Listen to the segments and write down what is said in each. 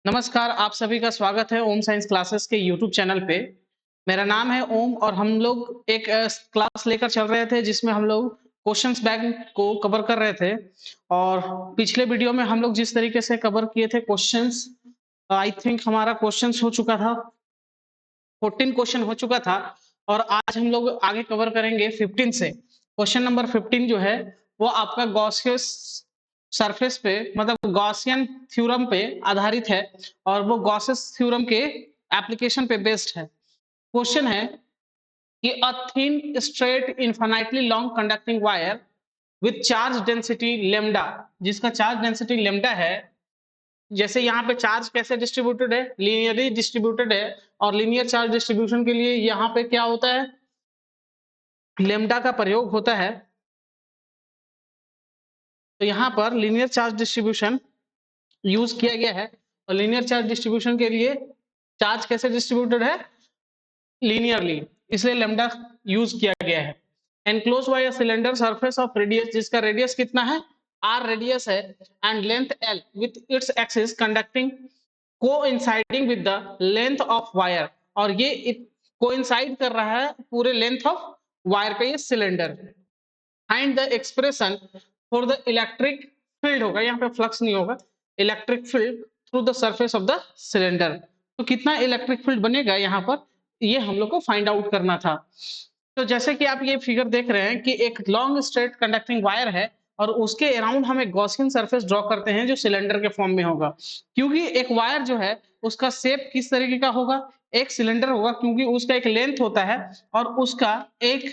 नमस्कार, आप सभी का स्वागत है ओम साइंस क्लासेस के यूट्यूब चैनल पे। मेरा नाम है ओम और हम लोग एक क्लास लेकर चल रहे थे जिसमें हम लोग क्वेश्चंस बैंक को कवर कर रहे थे और पिछले वीडियो में हम लोग जिस तरीके से कवर किए थे क्वेश्चंस, आई थिंक हमारा क्वेश्चंस हो चुका था 14 क्वेश्चन हो चुका था और आज हम लोग आगे कवर करेंगे 15 से। क्वेश्चन नंबर 15 जो है वो आपका गॉसियस सरफेस पे मतलब गॉसियन थ्योरम पे आधारित है और वो गॉसियस थ्योरम के एप्लीकेशन पे बेस्ड है। क्वेश्चन है कि a thin straight infinitely long conducting wire with charge density lambda, जिसका चार्ज डेंसिटी लेमडा है। जैसे यहाँ पे चार्ज कैसे डिस्ट्रीब्यूटेड है, लीनियरली डिस्ट्रीब्यूटेड है और लीनियर चार्ज डिस्ट्रीब्यूशन के लिए यहाँ पे क्या होता है, लेमडा का प्रयोग होता है। तो यहाँ पर लीनियर चार्ज डिस्ट्रीब्यूशन यूज किया गया है और लीनियर चार्ज डिस्ट्रीब्यूशन के लिए चार्ज कैसे डिस्ट्रीब्यूटेड है, लीनियरली, इसलिए लेमडा यूज किया गया है। Enclose by a cylinder surface of radius, जिसका रेडियस कितना है, आर रेडियस है and length L with its axis conducting coinciding with the length of wire, और ये कोइंसाइड कर रहा है पूरे लेंथ ऑफ वायर पे ये cylinder. Find the expression for the electric field, होगा यहाँ पे फ्लक्स नहीं होगा, electric field through the surface of the cylinder. तो कितना इलेक्ट्रिक फील्ड बनेगा यहाँ पर, ये हम लोग को फाइंड आउट करना था। तो जैसे कि आप ये फिगर देख रहे हैं कि एक लॉन्ग स्ट्रेट कंडक्टिंग वायर है और उसके अराउंड हम एक गॉसियन सरफेस ड्रॉ करते हैं जो सिलेंडर के फॉर्म में होगा। क्योंकि एक वायर जो है उसका शेप किस तरीके का होगा, एक सिलेंडर होगा, क्योंकि उसका एक लेंथ होता है और उसका एक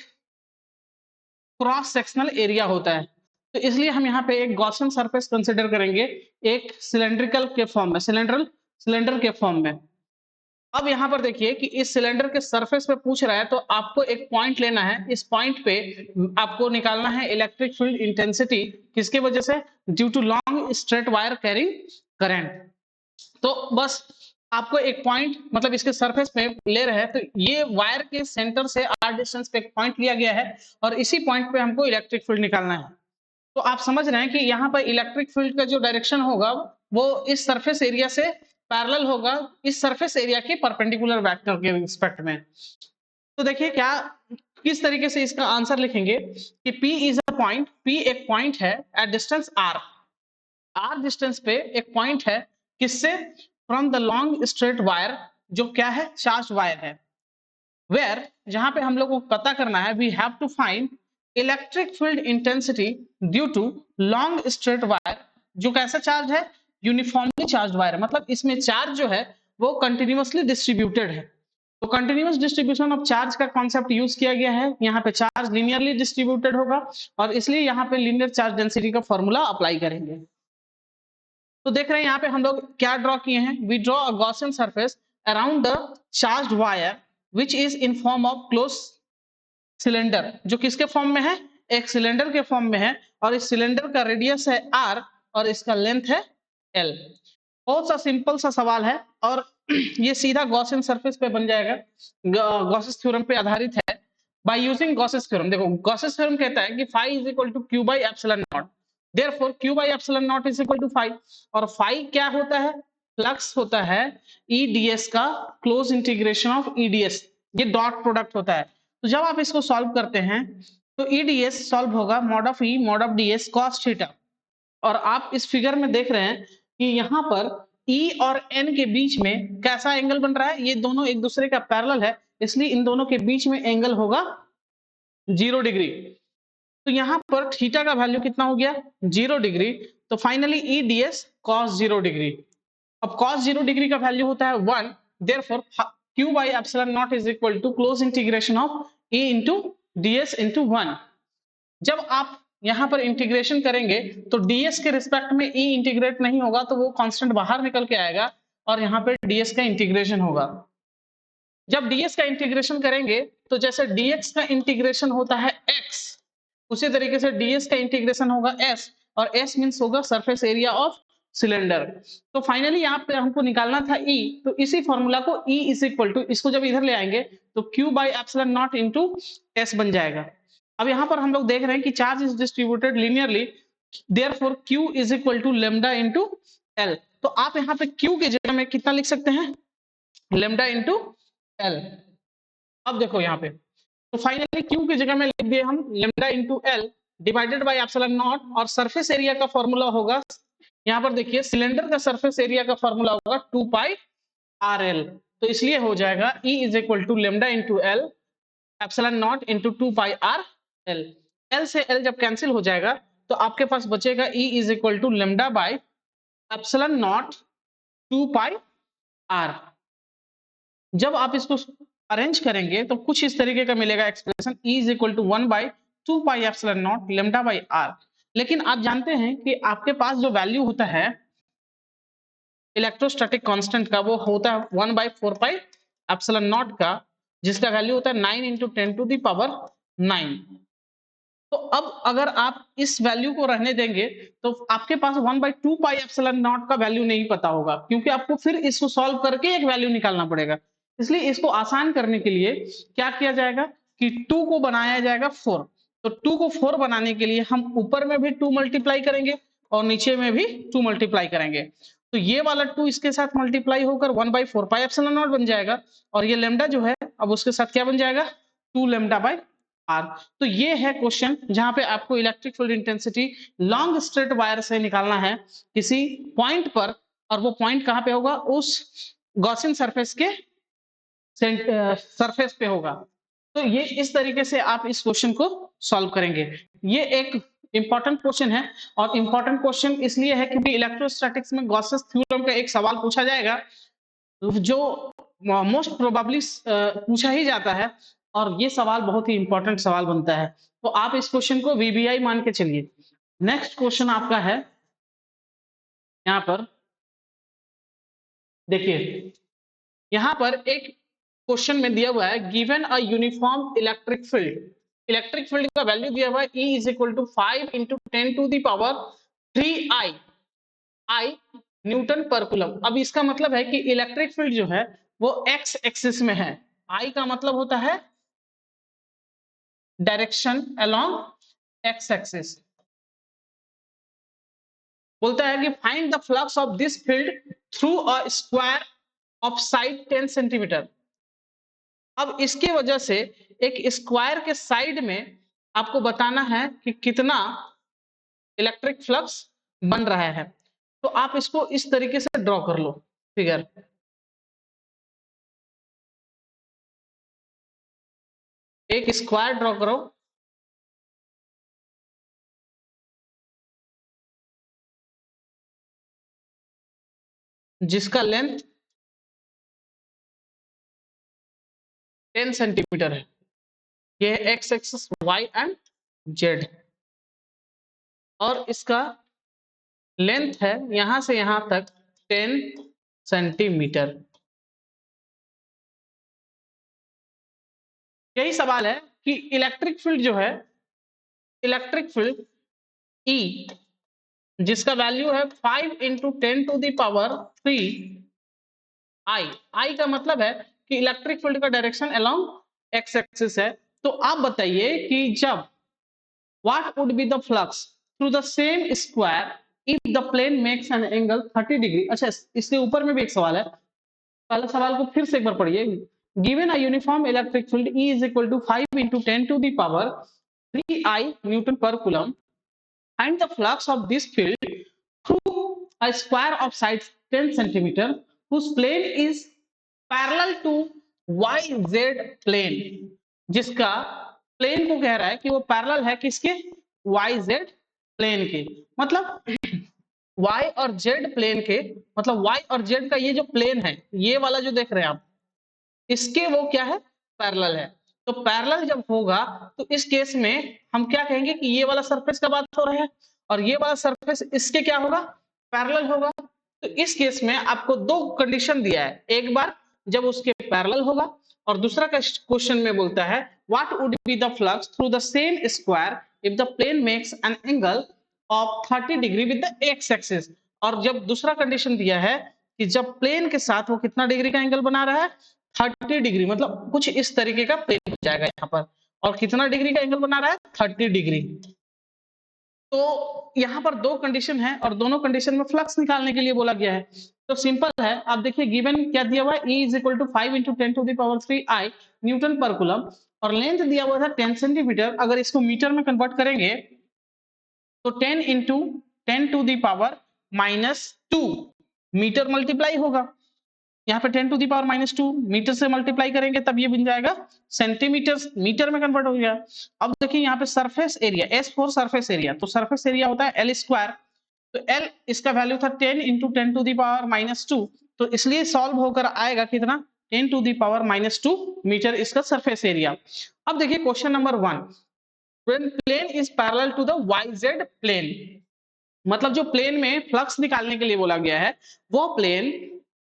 क्रॉस सेक्शनल एरिया होता है। तो इसलिए हम यहाँ पे एक गॉसियन सरफेस कंसिडर करेंगे एक सिलेंड्रिकल के फॉर्म में, सिलेंडर के फॉर्म में। अब यहाँ पर देखिए कि इस सिलेंडर के सरफेस पे पूछ रहा है तो आपको एक पॉइंट लेना है। इस पॉइंट पे आपको निकालना है इलेक्ट्रिक फील्ड इंटेंसिटी, किसके वजह से, due to long straight wire carrying current. तो बस आपको एक पॉइंट मतलब इसके सरफेस पे ले रहे हैं, तो ये वायर के सेंटर से आर डिस्टेंस पे एक पॉइंट लिया गया है और इसी पॉइंट पे हमको इलेक्ट्रिक फील्ड निकालना है। तो आप समझ रहे हैं कि यहाँ पर इलेक्ट्रिक फील्ड का जो डायरेक्शन होगा वो इस सरफेस एरिया से पैरेलल होगा, इस सरफेस एरिया के परपेंडिकुलर वेक्टर के रिस्पेक्ट में। तो देखिए क्या किस तरीके से इसका आंसर लिखेंगे कि P is a point, P एक पॉइंट है at distance R, R distance पे एक पॉइंट है, किससे, from the long straight wire, जो क्या है, चार्ज वायर है। वेयर, जहां पे हम लोग को पता करना है, we have to find electric field intensity due to long straight wire, जो कैसा चार्ज है, यूनिफॉर्मली चार्ज वायर, मतलब इसमें चार्ज जो है वो कंटिन्यूअसली डिस्ट्रीब्यूटेड है। तो कंटिन्यूअस डिस्ट्रीब्यूशन ऑफ चार्ज का कॉन्सेप्ट यूज किया गया है। यहाँ पे चार्ज लीनियरली डिस्ट्रीब्यूटेड होगा और इसलिए यहाँ पे लीनियर चार्ज डेंसिटी का फॉर्मूला अप्लाई करेंगे। तो देख रहे हैं यहाँ पे हम लोग क्या ड्रॉ किए हैं, we draw a Gaussian surface around the charged wire which is in form of close cylinder, जो किसके फॉर्म में है, एक सिलेंडर के फॉर्म में है और इस सिलेंडर का रेडियस है r और इसका लेंथ है l। बहुत सा सिंपल सा सवाल है और ये सीधा गॉसियन सरफेस पे बन जाएगा, गॉसियस थ्योरम पे आधारित है। बाय यूजिंग गॉसियस थ्योरम, देखो गॉसियस थ्योरम कहता है कि phi is equal to q by epsilon not, therefore q by epsilon not is equal to phi, और फाई क्या होता है, फ्लक्स होता है ईडीएस का क्लोज इंटीग्रेशन ऑफ ईडीएस, ये डॉट प्रोडक्ट होता है। तो जब आप इसको सॉल्व करते हैं तो ईडीएस सॉल्व होगा mod of E mod of DS cos theta, और आप इस फिगर में देख रहे हैं कि यहाँ पर E और N के बीच में कैसा एंगल बन रहा है, ये दोनों एक दूसरे का पैरेलल है, इसलिए इन दोनों के बीच में एंगल होगा 0 डिग्री। तो यहाँ पर थीटा का वैल्यू कितना हो गया, 0 डिग्री। तो finally E D S cos 0 degree. अब cos 0 डिग्री का वैल्यू होता है 1, therefore q by epsilon naught is equal to close integration of E into ds into 1। जब आप यहाँ पर इंटीग्रेशन करेंगे तो ds के रिस्पेक्ट में E इंटीग्रेट नहीं होगा, तो वो कांस्टेंट बाहर निकल के आएगा और यहाँ पे ds का इंटीग्रेशन होगा। जब ds का इंटीग्रेशन करेंगे तो जैसे dx का इंटीग्रेशन होता है x, उसी तरीके से ds का इंटीग्रेशन होगा s, और s मींस होगा सरफेस एरिया ऑफ सिलेंडर। तो फाइनली यहाँ पे हमको निकालना था E, तो इसी फॉर्मूला को E इज इक्वल टू, इसको जब इधर ले आएंगे तो Q by epsilon not into S बन जाएगा। अब यहाँ पर हम लोग देख रहे हैं कि charge is distributed linearly, therefore Q is equal to lambda into L। तो आप यहाँ पे Q की जगह में कितना लिख सकते हैं, लेमडा इंटू एल। अब देखो यहाँ पे, तो फाइनली Q की जगह में लिख दिए हम lambda into L divided by epsilon not, और सरफेस एरिया का फॉर्मूला होगा, यहाँ पर देखिए सिलेंडर का सरफेस एरिया का फॉर्मूला होगा 2 पाई आर एल, तो इसलिए हो जाएगा E is equal to lambda into L epsilon not into 2 pi R L. L से एल जब कैंसिल हो जाएगा तो आपके पास बचेगा E is equal to lambda by epsilon not 2 pi R. जब आप इसको अरेंज करेंगे तो कुछ इस तरीके का मिलेगा expression, E is equal to 1 by 2 pi epsilon not lambda by R. लेकिन आप जानते हैं कि आपके पास जो वैल्यू होता है इलेक्ट्रोस्टैटिक कांस्टेंट का, वो होता है 1 बाई 4 पाई एप्सिलॉन नॉट का, जिसका वैल्यू होता है 9 इंटू 10 टू द पावर 9। तो अब अगर आप इस वैल्यू को रहने देंगे तो आपके पास 1 बाई 2 पाई एप्सिलॉन नॉट का वैल्यू नहीं पता होगा, क्योंकि आपको फिर इसको सॉल्व करके एक वैल्यू निकालना पड़ेगा। इसलिए इसको आसान करने के लिए क्या किया जाएगा कि 2 को बनाया जाएगा 4। तो 2 को 4 बनाने के लिए हम ऊपर में भी 2 मल्टीप्लाई करेंगे और नीचे में भी 2 मल्टीप्लाई करेंगे। तो ये वाला 2 इसके साथ मल्टीप्लाई होकर 1 बाई 4 पाई एप्सिलॉन नॉट बन जाएगा, और ये लेमडा जो है अब उसके साथ क्या बन जाएगा 2 लेमडा बाई आर। तो ये है क्वेश्चन जहां पे आपको electric field intensity long straight wire से निकालना है किसी पॉइंट पर, और वो पॉइंट कहां पे होगा, उस गॉसियन सरफेस के सरफेस पे होगा। तो ये इस तरीके से आप इस क्वेश्चन को सॉल्व करेंगे। ये एक इंपॉर्टेंट क्वेश्चन है, और इंपॉर्टेंट क्वेश्चन इसलिए है क्योंकि इलेक्ट्रोस्टैटिक्स में गॉसेस थ्योरम का एक सवाल पूछा जाएगा जो मोस्ट प्रोबेबली पूछा ही जाता है, और ये सवाल बहुत ही इंपॉर्टेंट सवाल बनता है। तो आप इस क्वेश्चन को वीबीआई मान के चलिए। नेक्स्ट क्वेश्चन आपका है यहाँ पर, देखिए यहाँ पर एक क्वेश्चन में दिया हुआ है given a uniform electric field. Electric field का वैल्यू दिया हुआ है E is equal to 5 into 10 to the power 3 i newton per coulomb. अब इसका मतलब है कि इलेक्ट्रिक फील्ड जो है वो एक्स एक्सिस में है। आई का मतलब होता है डायरेक्शन अलोंग एक्स एक्सिस। बोलता है कि find the flux of this field through a square of side 10 centimetre. अब इसकी वजह से एक स्क्वायर के साइड में आपको बताना है कि कितना इलेक्ट्रिक फ्लक्स बन रहा है। तो आप इसको इस तरीके से ड्रॉ कर लो फिगर। एक स्क्वायर ड्रॉ करो जिसका लेंथ 10 सेंटीमीटर है। ये है X axis, Y and Z, और इसका लेंथ है यहां से यहां तक 10 सेंटीमीटर। यही सवाल है कि इलेक्ट्रिक फील्ड जो है, इलेक्ट्रिक फील्ड E जिसका वैल्यू है 5 into 10 to the power 3 i का मतलब है कि इलेक्ट्रिक फील्ड का डायरेक्शन अलोंग एक्स एक्सिस है। तो आप बताइए कि जब what would be the flux through the same square if the plane makes an angle 30 degree. अच्छा, इसके ऊपर में भी एक सवाल है, पहले सवाल को फिर से एक बार पढ़िए। Given a uniform electric field E is equal to 5 into 10 to the power 3 i newton per coulomb, find the flux of this field through a square of sides 10 centimeter whose plane is parallel to YZ plane, जिसका plane को कह रहा है कि वो parallel है किसके, YZ plane के। मतलब Y और Z प्लेन के, मतलब Y और Z का ये जो प्लेन है, ये वाला जो देख रहे हैं आप, इसके वो क्या है, पैरेलल है। तो पैरेलल जब होगा तो इस केस में हम क्या कहेंगे कि ये वाला सरफेस का बात हो रहा है, और ये वाला सरफेस इसके क्या होगा, पैरेलल होगा। तो इस केस में आपको दो कंडीशन दिया है, एक बार जब उसके पैरेलल होगा, और दूसरा क्वेश्चन में बोलता है what would be the flux through the same square if the plane makes an angle of 30 degree with the X axis. और जब दूसरा कंडीशन दिया है कि जब प्लेन के साथ वो कितना डिग्री का एंगल बना रहा है, 30 डिग्री, मतलब कुछ इस तरीके का प्लेन हो जाएगा यहाँ पर, और कितना डिग्री का एंगल बना रहा है, 30 डिग्री। तो यहाँ पर दो कंडीशन है और दोनों कंडीशन में फ्लक्स निकालने के लिए बोला गया है। तो सिंपल है, आप देखिए गिवन क्या दिया हुआ है, E is equal to 5 into 10⁻³ I newton per coulomb और लेंथ दिया हुआ था 10 सेंटीमीटर। अगर इसको मीटर में कन्वर्ट करेंगे तो 10 इंटू 10⁻⁻² मीटर मल्टीप्लाई होगा। यहाँ पे 10⁻⁻² मीटर से मल्टीप्लाई करेंगे तब ये बन जाएगा सेंटीमीटर, मीटर में कन्वर्ट हो गया। अब देखिए यहाँ पे surface area, S for surface area, तो सरफेस एरिया होता है L स्क्वायर, तो L इसका वैल्यू था 10 इंटू 10⁻⁻², तो इसलिए सॉल्व होकर आएगा कितना 10⁻⁻² मीटर इसका सरफेस एरिया। अब देखिए question number 1, when plane is parallel to the YZ plane, मतलब जो प्लेन में फ्लक्स निकालने के लिए बोला गया है वो प्लेन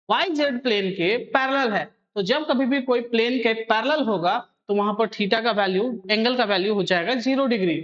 YZ प्लेन के पैरेलल है। तो जब कभी भी कोई प्लेन के पैरेलल होगा तो वहां पर थीटा का वैल्यू, एंगल का वैल्यू हो जाएगा 0 डिग्री।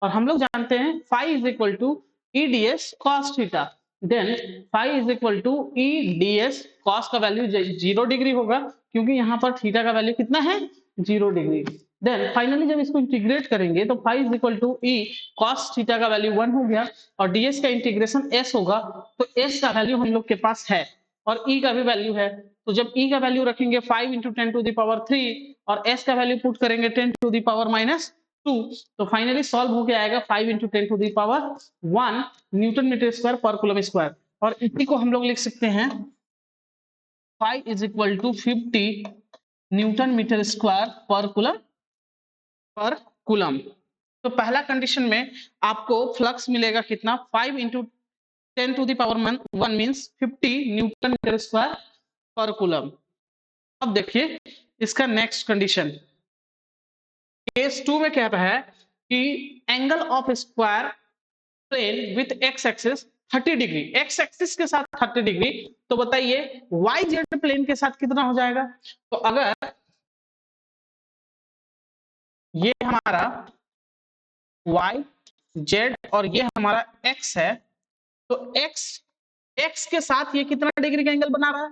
और हम लोग जानते हैं phi is equal to EDS cos theta, then phi is equal to EDS cos का वैल्यू 0 डिग्री होगा क्योंकि यहाँ पर थीटा का वैल्यू कितना है 0 डिग्री। देन फाइनली जब इसको इंटीग्रेट करेंगे तो phi is equal to E cos theta का वैल्यू 1 हो गया और ds का इंटीग्रेशन s होगा, तो s का वैल्यू हम लोग के पास है और E का भी वैल्यू है। तो जब E का वैल्यू रखेंगे 5 इंटू 10⁻³ और s का वैल्यू पुट करेंगे 10⁻⁻², तो फाइनली सॉल्व होके आएगा 5 into 10⁻1 newton metre square per coulomb square. और इसी को हम लोग लिख सकते हैं phi is equal to 50 newton metre square per coulomb. तो पहला कंडीशन में आपको फ्लक्स मिलेगा कितना 5 into 10⁻1 means 50 newton metre square per coulomb. अब देखिए इसका नेक्स्ट कंडीशन, केस 2 में कहता है कि angle of square plane with X axis 30 degree, X axis के साथ 30 डिग्री, तो बताइए YZ प्लेन के साथ कितना हो जाएगा। तो अगर ये हमारा YZ और ये हमारा X है, तो X के साथ ये कितना डिग्री का एंगल बना रहा है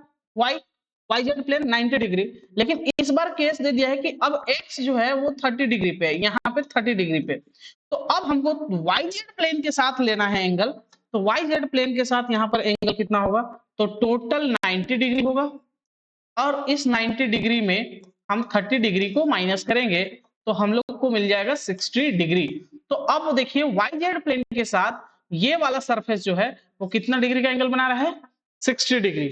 YZ प्लेन 90 डिग्री, लेकिन इस बार केस दे दिया है कि अब X जो है वो 30 डिग्री पे है, यहाँ पे 30 डिग्री पे। तो अब हमको YZ प्लेन के साथ लेना है एंगल, तो YZ प्लेन के साथ यहाँ पर एंगल कितना होगा, तो टोटल 90 डिग्री होगा और इस 90 डिग्री में हम 30 डिग्री को माइनस करेंगे तो हम लोग को मिल जाएगा 60 डिग्री। तो अब देखिए YZ प्लेन के साथ ये वाला सरफेस जो है वो कितना डिग्री का एंगल बना रहा है 60 डिग्री।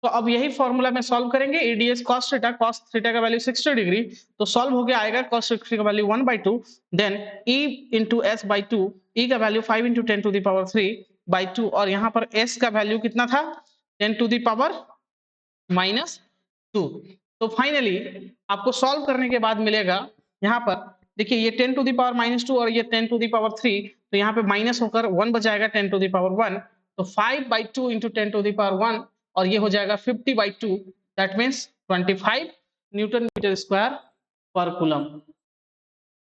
तो अब यही फॉर्मूला में सॉल्व करेंगे, EDS cos थीटा का वैल्यू 60 डिग्री, तो सॉल्व हो गया आएगा cos 60 का value 1/2, then E into S/2, E का वैल्यू 5 into 10⁻³ और यहाँ पर S का वैल्यू कितना था 10⁻⁻²। तो फाइनली आपको सॉल्व करने के बाद मिलेगा यहाँ पर देखिए ये 10⁻⁻² और ये 10⁻3, तो यहाँ पे माइनस होकर 1 बचाएगा 10⁻1, तो 5/2 इंटू 10⁻1 और ये हो जाएगा 50/2, that means 25 newton metre square per coulomb.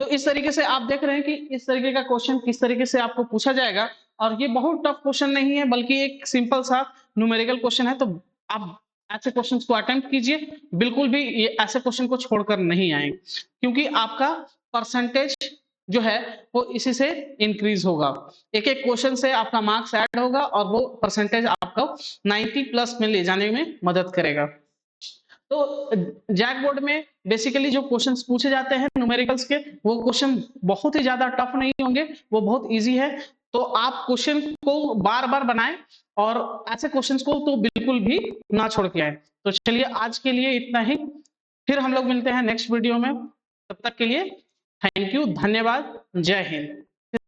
तो इस तरीके से आप देख रहे हैं कि इस तरीके का क्वेश्चन किस तरीके से आपको पूछा जाएगा और ये बहुत टफ क्वेश्चन नहीं है बल्कि एक सिंपल सा न्यूमेरिकल क्वेश्चन है। तो आप ऐसे क्वेश्चंस को अटेम्प्ट कीजिए, बिल्कुल भी ये ऐसे क्वेश्चन को छोड़कर नहीं आएंगे क्योंकि आपका परसेंटेज जो है वो इसी से इंक्रीज होगा, एक एक क्वेश्चन से आपका मार्क्स ऐड होगा और वो परसेंटेज आपको 90+ में ले जाने में मदद करेगा। तो जैक बोर्ड में बेसिकली जो क्वेश्चंस पूछे जाते हैं न्यूमेरिकल्स के वो क्वेश्चन बहुत ही ज्यादा टफ नहीं होंगे, वो बहुत इजी है। तो आप क्वेश्चन को बार बार बनाएं और ऐसे क्वेश्चंस को तो बिल्कुल भी ना छोड़ के आए। तो चलिए आज के लिए इतना ही, फिर हम लोग मिलते हैं नेक्स्ट वीडियो में, तब तक के लिए थैंक यू, धन्यवाद, जय हिंद।